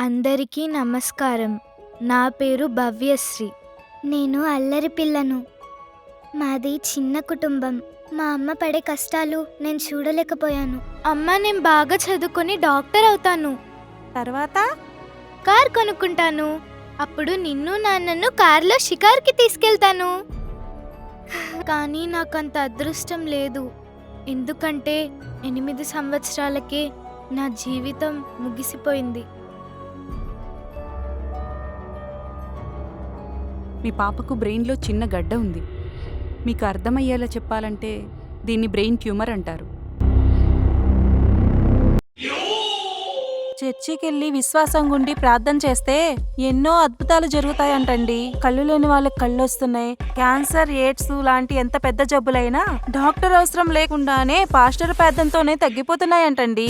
అందరికీ నమస్కారం. నా పేరు భవ్యశ్రీ. నేను అల్లరి పిల్లను. మాది చిన్న కుటుంబం. మా అమ్మ పడే కష్టాలు నేను చూడలేకపోయాను. అమ్మ, నేను బాగా చదువుకొని డాక్టర్ అవుతాను. తర్వాత కార్ కొనుక్కుంటాను. అప్పుడు నిన్ను నాన్నను కార్లో షికార్కి తీసుకెళ్తాను. కానీ నాకంత అదృష్టం లేదు. ఎందుకంటే 8 సంవత్సరాలకే నా జీవితం ముగిసిపోయింది. మీ పాపకు బ్రెయిన్లో చిన్న గడ్డ ఉంది. మీకు అర్థమయ్యేలా చెప్పాలంటే దీన్ని బ్రెయిన్ ట్యూమర్ అంటారు. చర్చికి వెళ్ళి విశ్వాసం గుండి ప్రార్థన చేస్తే ఎన్నో అద్భుతాలు జరుగుతాయంటండి. కళ్ళు లేని వాళ్ళకి కళ్ళు వస్తున్నాయి. క్యాన్సర్, ఎయిడ్స్ లాంటి ఎంత పెద్ద జబ్బులైనా డాక్టర్ అవసరం లేకుండానే పాస్టర్ ప్రార్థనతోనే తగ్గిపోతున్నాయంటండి.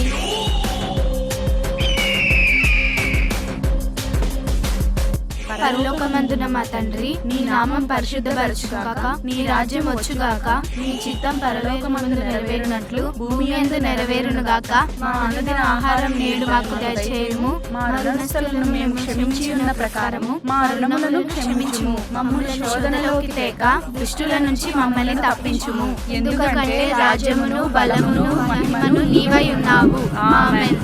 పరలోకమందున మా తండ్రి, నీ నామం పరిశుద్ధపరచుగాక, నీ రాజ్యం వచ్చుగాక, నీ చిత్తం పరలోకమందు నెరవేరునట్లు భూమి యందు నెరవేరునుగాక. మా అనుదిన ఆహారం నేడు మాకు దయచేయుము. మా రుణస్థులను మేము క్షమించి ఉన్న ప్రకారము మా రుణములను క్షమించుము. మమ్ములను శోధనలోకి తేక దుష్టుల నుంచి మమ్మల్ని తప్పించుము. ఎందుకంటే రాజ్యమును, బలమును, మహిమను నీవై ఉన్నావు. ఆమేన్.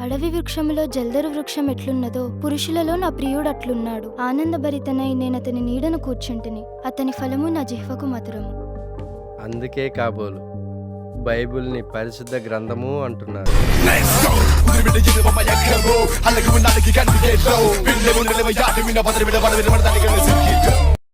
అడవి వృక్షములో జల్దరు వృక్షం ఎట్లున్నదో పురుషులలో నా ప్రియుడు అట్లున్నాడు. ఆనందభరితనై నేను అతని నీడను కూర్చుంటిని. అతని ఫలము నా జిహ్వకు మధురము. అందుకే కాబోలు బైబిల్ని పరిశుద్ధ గ్రంథము అంటున్నారు.